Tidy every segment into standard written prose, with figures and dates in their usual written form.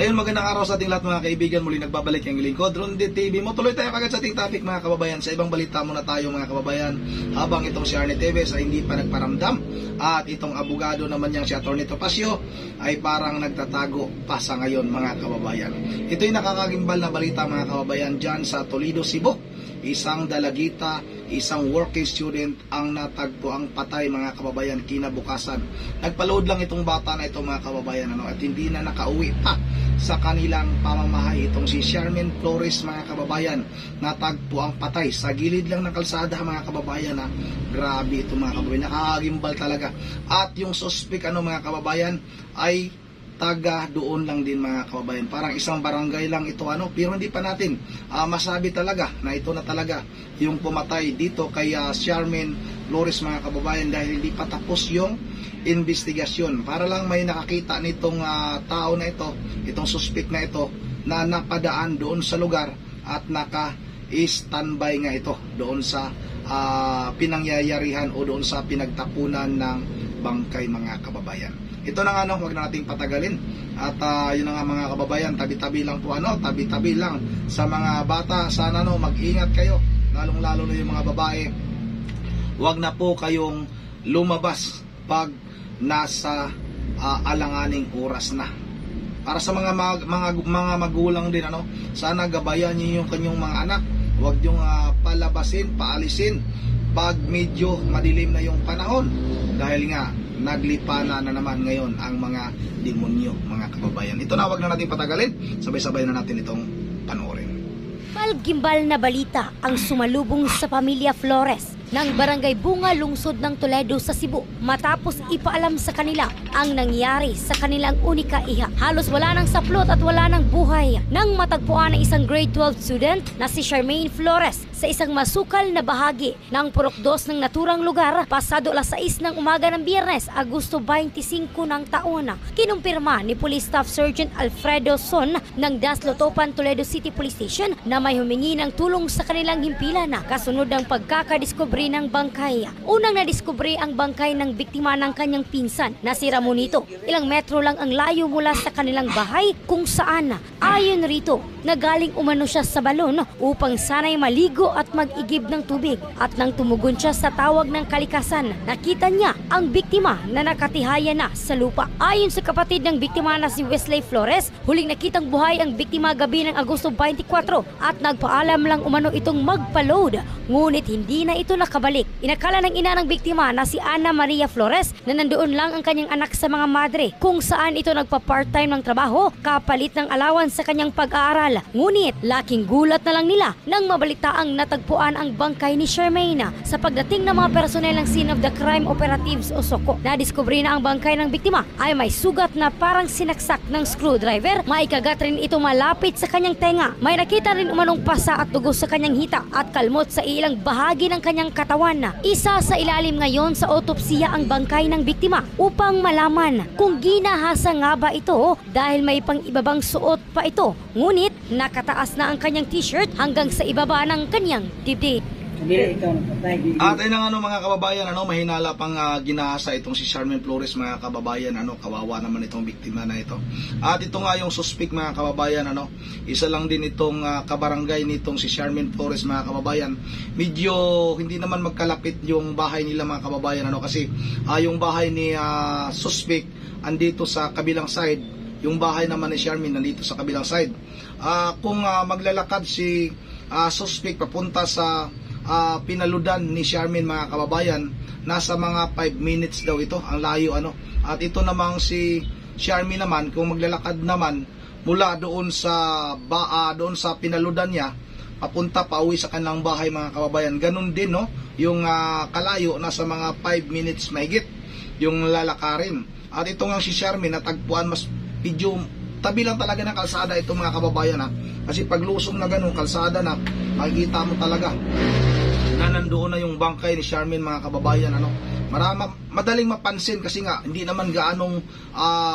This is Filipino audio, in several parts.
Ayun, magandang araw sa ating lahat mga kaibigan. Muli nagbabalik ang lingkod, Ronde TV mo. Tuloy tayo kagad sa ating topic mga kababayan. Sa ibang balita muna tayo mga kababayan. Habang itong si Arnie Teves ay hindi pa nagparamdam at itong abogado naman niyang si Atty. Topacio ay parang nagtatago pa sa ngayon mga kababayan. Ito'y nakakagimbal na balita mga kababayan dyan sa Toledo, Cebu. Isang dalagita, isang working student ang natagpo ang patay mga kababayan kinabukasan. Nagpa-load lang itong bata na ito mga kababayan at hindi na nakauwi pa sa kanilang pamamahay. Itong si Charmaine Flores mga kababayan, natagpo ang patay sa gilid lang ng kalsada mga kababayan. Grabe ito mga kababayan, nakakagimbal talaga. At yung suspect mga kababayan ay taga doon lang din mga kababayan. Parang isang barangay lang ito pero hindi pa natin masabi talaga na ito na talaga yung pumatay dito kay Charmaine Flores mga kababayan, dahil hindi pa tapos yung investigasyon. Para lang may nakakita nitong tao na ito, itong suspect na ito, na napadaan doon sa lugar at naka-standby nga ito doon sa pinangyayarihan o doon sa pinagtapunan ng bangkay mga kababayan. Ito na nga huwag na nating patagalin. At yun na nga mga kababayan, tabi-tabi lang po tabi-tabi lang sa mga bata. Sana mag-ingat kayo, lalong-lalo na yung mga babae. Huwag na po kayong lumabas pag nasa alanganing oras na. Para sa mga magulang din sana gabayan niyo yung kanyang mga anak. Huwag yung palabasin, paalisin pag medyo madilim na yung panahon, dahil nga naglipana na naman ngayon ang mga demonyo mga kababayan. Ito na, wag na natin patagalin, sabay-sabay na natin itong panoorin. Malgimbal na balita ang sumalubong sa pamilya Flores ng Barangay Bunga, lungsod ng Toledo sa Cebu, matapos ipaalam sa kanila ang nangyari sa kanilang unika iha. Halos wala nang saplot at wala nang buhay nang matagpuan ng isang grade 12 student na si Charmaine Flores sa isang masukal na bahagi ng Purok 2 ng naturang lugar pasado alas 6 ng umaga ng Biyernes, Agosto 25 ng taon. Kinumpirma ni Police Staff Sergeant Alfredo Son ng Daslotopan, Toledo City Police Station na may humingi ng tulong sa kanilang himpilan kasunod ng pagkakadiskubre ng bangkay. Unang nadiskubre ang bangkay ng biktima ng kanyang pinsan na si Ramonito. Ilang metro lang ang layo mula sa kanilang bahay kung saan, ayon rito, nagaling umano siya sa balon upang sanay maligo at mag-igib ng tubig. At nang tumugon siya sa tawag ng kalikasan, nakita niya ang biktima na nakatihaya na sa lupa. Ayon sa kapatid ng biktima na si Wesley Flores, huling nakitang buhay ang biktima gabi ng Agosto 24 at nagpaalam lang umano itong magpa-load, ngunit hindi na ito nakabalik. Inakala ng ina ng biktima na si Ana Maria Flores na nandoon lang ang kanyang anak sa mga madre, kung saan ito nagpa-part-time ng trabaho kapalit ng allowance sa kanyang pag-aaral. Ngunit laking gulat na lang nila nang mabalitaang natagpuan ang bangkay ni Charmaine. Sa pagdating ng mga personel ng Scene of the Crime Operatives o SOCO, nadiskubre na ang bangkay ng biktima ay may sugat na parang sinaksak ng screwdriver. May kagat rin ito malapit sa kanyang tenga. May nakita rin umanong pasa at dugo sa kanyang hita at kalmot sa ilang bahagi ng kanyang katawan. Isa sa ilalim ngayon sa otopsiya ang bangkay ng biktima upang malaman kung ginahasa nga ba ito dahil may pang-ibabang suot pa ito. Ngunit nakataas na ang kanyang t-shirt hanggang sa ibaba ng kanyang dibdib. At ayun na mga kababayan, mahinala pang ginahasa itong si Charmaine Flores mga kababayan, kawawa naman itong biktima na ito. At ito nga yung suspect mga kababayan, isa lang din itong kabarangay nitong si Charmaine Flores mga kababayan. Medyo hindi naman magkalapit yung bahay nila mga kababayan, kasi yung bahay ni suspect andito sa kabilang side, yung bahay naman ni Charmaine nandito sa kabilang side. Kung maglalakad si suspect papunta sa pinaludan ni Charmaine mga kababayan, nasa mga 5 minutes daw ito ang layo at ito namang si Charmaine naman, kung maglalakad naman mula doon sa pinaludan niya papunta pa uwi sa kanilang bahay mga kababayan, ganun din yung kalayo, nasa mga 5 minutes mahigit yung lalakarin. At ito nga si Charmaine natagpuan mas medyo tabi lang talaga ng kalsada ito mga kababayan kasi paglusong na ganun kalsada na, makikita mo talaga na nandoon na yung bangkay ni Charmaine mga kababayan. Madaling mapansin kasi nga hindi naman gaanong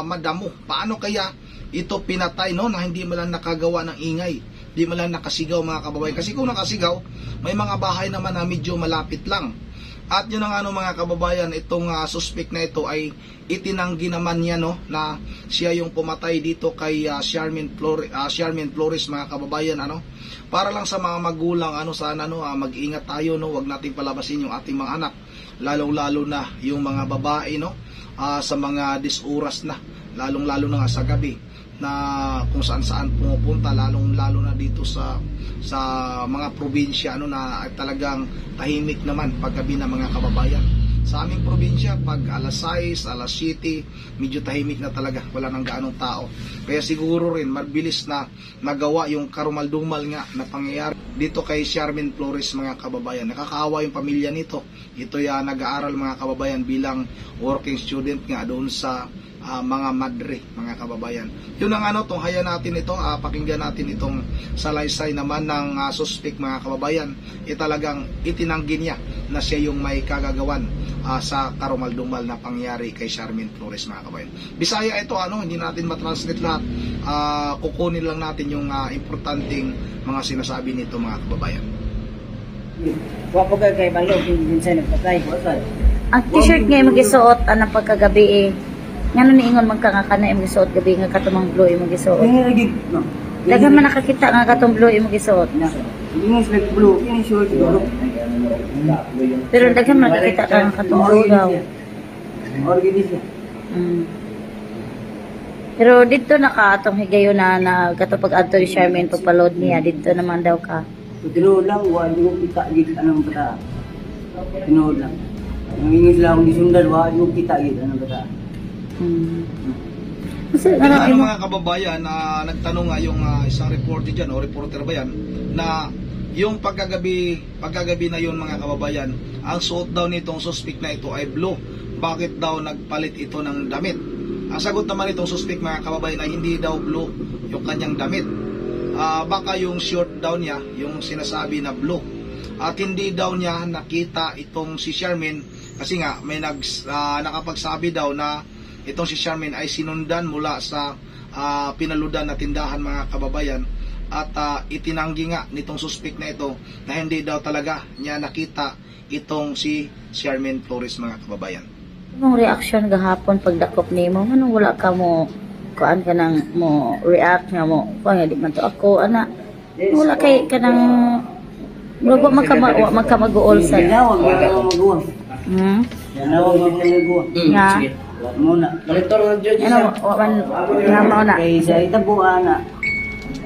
madamo. Paano kaya ito pinatay na hindi mo lang nakagawa ng ingay, hindi mo lang nakasigaw mga kababayan? Kasi kung nakasigaw, may mga bahay naman na medyo malapit lang. At yun ang mga kababayan, itong suspect na ito ay itinanggi naman niya na siya yung pumatay dito kay Charmaine Flores mga kababayan para lang sa mga magulang sana mag-ingat tayo wag nating palabasin yung ating mga anak, lalong-lalo na yung mga babae sa mga disoras na, lalong-lalo na sa gabi na kung saan pumupunta, lalong-lalo na dito sa mga probinsya na talagang tahimik naman paggabi na mga kababayan. Sa aming probinsya, pag alas 6, alas 7, medyo tahimik na talaga, wala nang gaanong tao. Kaya siguro rin mabilis na nagawa yung karumal-dumal nga na pangyayari dito kay Charmaine Flores mga kababayan. Nakakaawa yung pamilya nito. Ito nag-aaral mga kababayan bilang working student nga doon sa mga madre mga kababayan. Yun ang tunghaya natin ito, pakinggan natin itong salaysay naman ng suspect mga kababayan. Talagang itinanggi niya na siya yung may kagagawan sa karumal-dumal na pangyari kay Charmaine Flores mga kababayan. Bisaya ito, hindi natin matranslate lahat. Kukunin lang natin yung importanteng mga sinasabi nito mga kababayan. Wapo ka kay Balog, hindi sa nagpatay. Ang t-shirt nga mag-isuot anang pagkagabi ngano niingon man ka nga kana imong gisuot gabi nga katumang blue imong gisuot. Kaya lagi, no? Daghan man nakakita nga katong blue imong gisuot. Hindi mo sila blue, ini short siguro. Pero daghan man nakakita ka nga katong blue daw. Organize. Pero dito nakaatong higayon na katong pag-adto ni Charmaine pagpaload niya dito naman daw ka. Tinuod lang, wala yung kita gid anong bata. Tinuod lang. Nangingi sila akong gisundan, wala yung kita gid anong bata. Kasi mga kababayan, nagtanong nga yung isang reporter dyan, o reporter ba yan, na yung pagkagabi na yun mga kababayan, ang suot daw nitong suspect na ito ay blue. Bakit daw nagpalit ito ng damit? Ang sagot naman itong suspect mga kababayan ay hindi daw blue yung kanyang damit. Baka yung short daw niya, yung sinasabi na blue. At hindi daw niya nakita itong si Charmaine kasi nga may nakapagsabi daw na itong si Charmaine ay sinundan mula sa pinaludan na tindahan mga kababayan at itinanggi nga nitong suspect na ito na hindi daw talaga niya nakita itong si Charmaine Flores mga kababayan. Anong reaction gahapon pagdakop nimo? Anong wala ka mo kuan ka nang mo react nga mo kuan di man to ako ana wala kay kanang wala magkamaguol sa Nawag mag-uwan. Nawag mag-uwan. nga Muna. Kolektor ng judge ano wan nga mao na kay sa itabuan na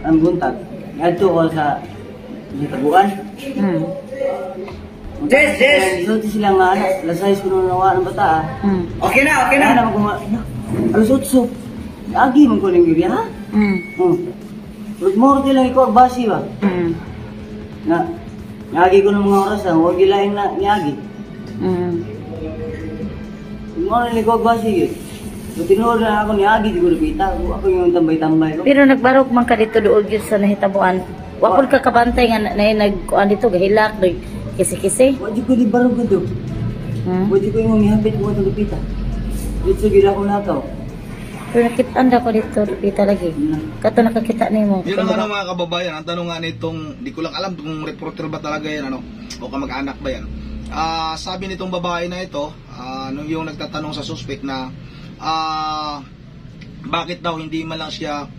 ang buntag. Adto ko sa itabuan. Yes. So sila nga anak, lasay ko nawa ng bata. Okay na. Ano mo alas 8. Agi man ko ning iriya ha? Good morning lang ikaw basi ba? Na Nyagi ko ng mga oras huwag gilain na nyagi. Ano nilikuwag ba sige? So tinuod na ako nyagi, di ko nakita. Ako yung tambay-tambay ko. pero nagbarog man ka dito dool gyud sa nahitabuan wapod ka kabantay nga na nagkuan dito gahilak kisi-kisi Wadi ko di barog ko do. Wadi ko yung mihapit mo itong lupita. Dito gila ko nakaw. pero nakitaan ko dito dito lagi kato nakakita nimo Yun ang mga kababayan, ang tanong nga nitong, di ko lang alam kung reporter ba talaga yan o kamag-anak ba yan. Sabi nitong babae na ito, nung yung nagtatanong sa suspect na bakit daw hindi man lang siya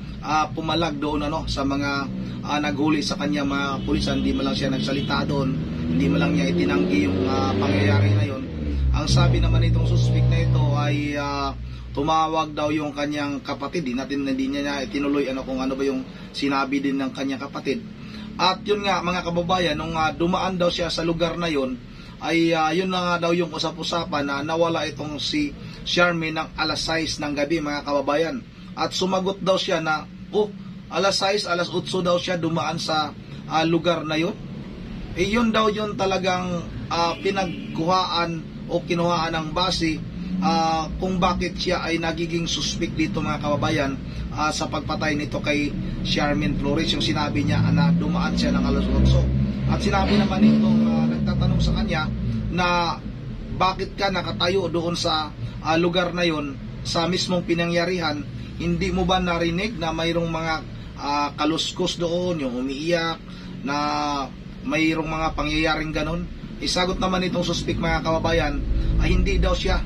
pumalag doon sa mga naghuli sa kanya mga pulisan, hindi man lang siya nagsalita doon, hindi man lang niya itinanggi yung pangyayari na yun. Ang sabi naman nitong suspect na ito ay tumawag daw yung kanyang kapatid. Hindi niya tinuloy kung ano ba yung sinabi din ng kanyang kapatid. At yun nga mga kababayan, nung dumaan daw siya sa lugar na yun, ay yun na nga daw yung usap-usapan na nawala itong si Charmaine ng alas 6 ng gabi mga kababayan. At sumagot daw siya na alas 6, alas 8 daw siya dumaan sa lugar na yun. Yun daw yun talagang pinagkuhaan o kinuhaan ng base kung bakit siya ay nagiging suspect dito mga kababayan sa pagpatay nito kay Charmaine Flores. Yung sinabi niya na dumaan siya ng alas 8. At sinabi naman nitong nagtatanong sa kanya na bakit ka nakatayo doon sa lugar na yon sa mismong pinangyarihan, hindi mo ba narinig na mayroong mga kaluskos doon, yung umiiyak na mayroong mga pangyayaring ganon? isagot naman itong suspect mga kababayan, hindi daw siya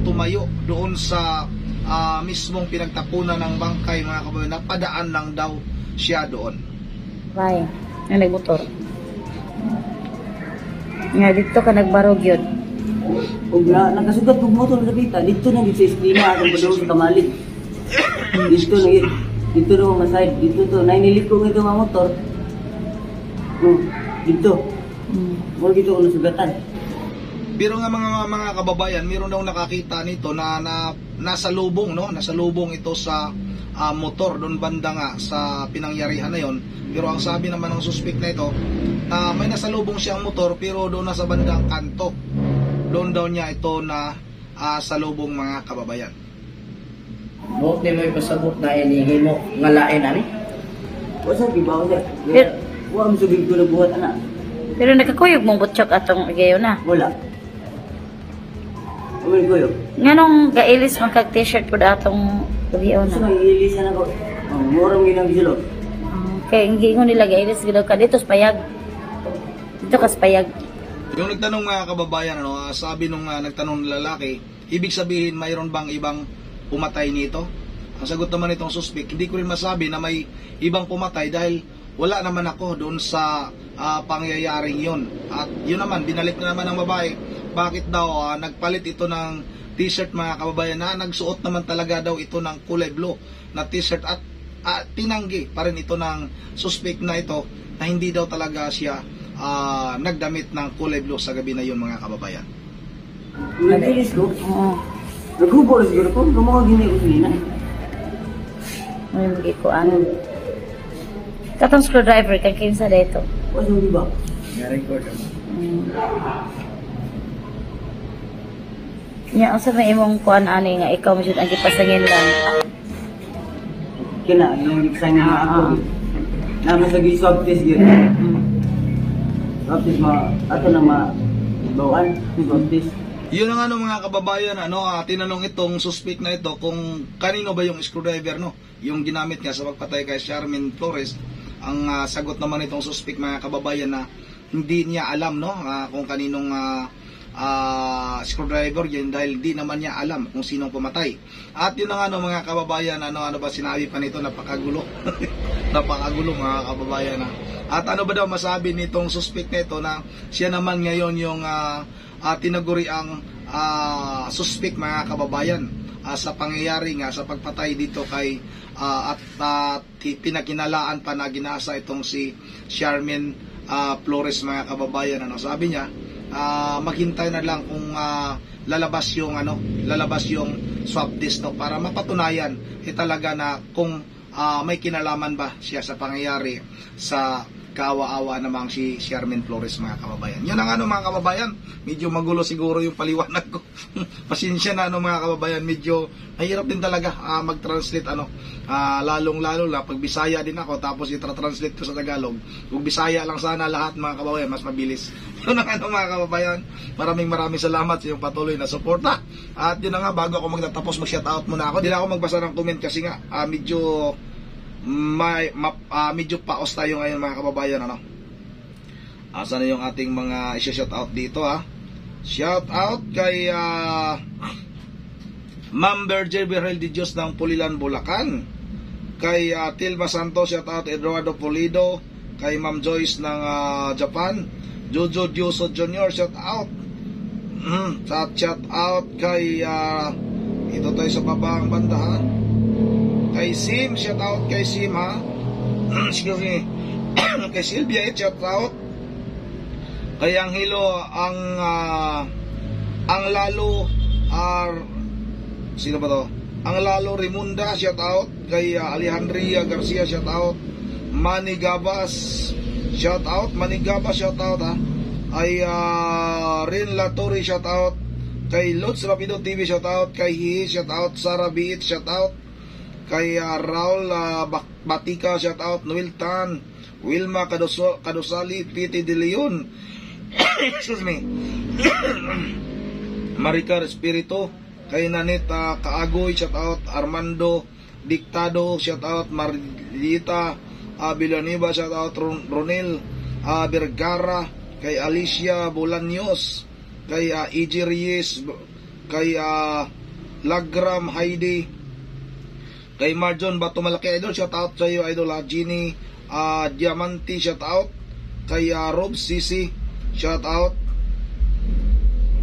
tumayo doon sa mismong pinagtapunan ng bangkay mga kababayan, napadaan lang daw siya doon. Bye. Ang nagmotor. Nga, dito ka nagbarog yun. Kung nakasugat kong motor sa pita, dito na dito sa esklina, atong padung sa kamalig. Dito na masayad, dito to. Nainilit ko ito mga motor. Dito. Mula dito ko nasugatan. Pero nga mga kababayan, mayroon daw nakakita nito na nasa lubong, no? Nasa lubong ito sa motor doon banda nga sa pinangyarihan na yon. Pero ang sabi naman ng suspect na ito, may nasa lubong siyang motor pero doon nasa bandang kanto. Doon daw niya ito na sa lubong mga kababayan. Buot ni mo ipasabot na inihi mo ngalain ani? Wasa gibaw sir. Pero- Wa mo sugid ko na buhat ana. Pero nakakuyog mong butchok atong igayo na. Wala. Amin ko yun. Nga nung gailis man kag t-shirt po atong gabiyo Gusto na. nang iilisan ako. Murang ginang gilo. Kaya hindi ko nila gailis ginaw ka dito sa payag. Dito ka sa payag. Yung nagtanong mga kababayan, sabi nung nagtanong ng lalaki, ibig sabihin mayroon bang ibang pumatay nito? Ang sagot naman itong suspect, hindi ko rin masabi na may ibang pumatay dahil wala naman ako doon sa pangyayaring yun. At yun naman, binalik na naman ng babae. Bakit daw nagpalit ito ng t-shirt mga kababayan na nagsuot naman talaga daw ito ng kulay blue na t-shirt at tinanggi pa rin ito ng suspect na ito na hindi daw talaga siya nagdamit ng kulay blue sa gabi na yun mga kababayan. Nag-ilis ko. Oo. Naghubo na siguro ko. Gumawa gini ko sinina. May magikuan. Katong screwdriver kang kinsa dito. Wasa mo diba? Nga-record ako. Nya unsa may imong kuan ani nga ikaw mo jud ang gipasangin lang. Kina, yung ikisang nga ako. Namin sa swab test yun. Swab test ato na bawaan. Swab test. Yun ang mga kababayan, tinanong itong suspect na ito kung kanino ba yung screwdriver, no? Yung ginamit niya sa pagpatay kay Charmaine Flores. Ang sagot naman itong suspect mga kababayan na hindi niya alam, no? Kung kaninong screwdriver yun dahil di naman niya alam kung sinong pumatay. At yun ang mga kababayan, ano ba sinabi pa nito, napakagulo. Napakagulo mga kababayan. At ano ba daw masabi nitong suspect na ito na siya naman ngayon yung tinaguri ang suspect mga kababayan sa pangyayari nga sa pagpatay dito kay at pinakinalaan pa na ginasa itong si Charmaine Flores mga kababayan. Ano sabi niya, maghintay na lang kung lalabas yung swab test, no, para mapatunayan talaga na kung may kinalaman ba siya sa pangyayari sa kaawa-awa namang si Charmaine Flores mga kababayan. Yan ang mga kababayan, medyo magulo siguro yung paliwanag ko. Pasensya na mga kababayan, medyo mahirap din talaga mag-translate lalong-lalo na pag Bisaya din ako tapos i-translate ko sa Tagalog. Kung Bisaya lang sana lahat mga kababayan, mas mabilis. Yun ang mga kababayan, maraming salamat sa iyong patuloy na suporta. At yun na nga, bago ako magtatapos, mag-shoutout muna ako. Hindi na ako magbasa ng comment kasi nga medyo paos tayo ngayon mga kababayan. Asa na yung ating mga i-shoutout dito Shoutout kay Ma'am Berger Berhel de Dios ng Pulilan, Bulacan. Kay Tilma Santos, shoutout Eduardo Polido. Kay Ma'am Joyce ng Japan. Jojo Dioso Jr., shoutout. Shoutout kay ito tayo sa babang banda kay Sim, shoutout kay Sim excuse me. Kay Sylvia, shoutout. Kay Angelo, ang lalo sino ba to? Ang lalo Rimunda, shoutout. Kay Alejandria Garcia, shoutout. Manny Gabas, shoutout. Manny Gabas, shoutout Ay Rin Latori, shoutout. Kay Lods Rapido TV, shoutout. Kay Hihi, shoutout. Sarah Biit, shoutout. Kay Raul Batika, shoutout. Noel Tan, Wilma Kadosali, Piti De Leon, excuse me, Maricar Espiritu. Kay Nanit Kaagoy, shoutout. Armando Dictado, shoutout. Marlita Villanueva, shoutout. Ronel Vergara, kay Alicia Bolaños, kay EJ Reyes, kay Lagram Heidi, kay Marjon Batumalaki idol, shout out sa iyo idol. Jeannie Diamante, shout out. Kay Rob Sisi, shout out.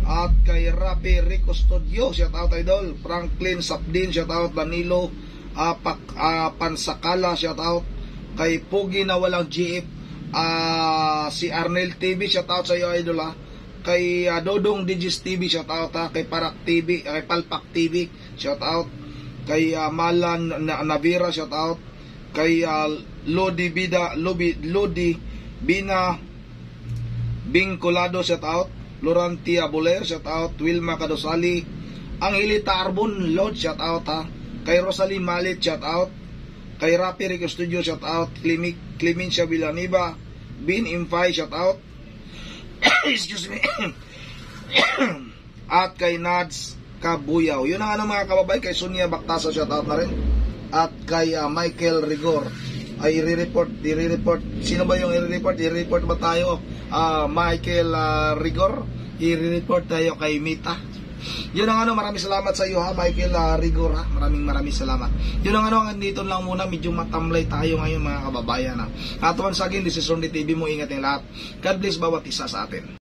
At kay Rapi Rico Studio, shout out idol. Franklin Sapdin, shout out. Danilo Pansakala, shout out. Kay Pugi na walang GF, si Arnel TV, shout out sa iyo idol ha. Kay Dodong Digis TV, shout out ha. Kay Parak TV, kay Palpak TV, shout out. Kay Malan Navira, shout out. Kay Lodi Bina Bingcolado, shout out. Lorantia Boler, shout out. Wilma Cadosali, Angelita Arbon Lord, shout out ha. Kay Rosalie Malit, shout out. Kay Rapi Rico Studio, shout out. Clemencia Villaniba, Bin Infay, shout out. Excuse me. At kay Nads Kabuyaw. Yun ang mga kababay. Kay Sonia Bactasa, shout out na rin. At kay Michael Rigor ay i-report. Sino ba yung i-report? I-report ba tayo? Michael Rigor. I-report tayo kay Mita. Yun ang maraming salamat sa iyo ha, Michael Rigor ha. Maraming salamat. Yun ang andito lang muna. Medyo matamlay tayo ngayon mga kababayan ha. At once again, this is Ronde TV mo. Ingat yung lahat. God bless bawat isa sa atin.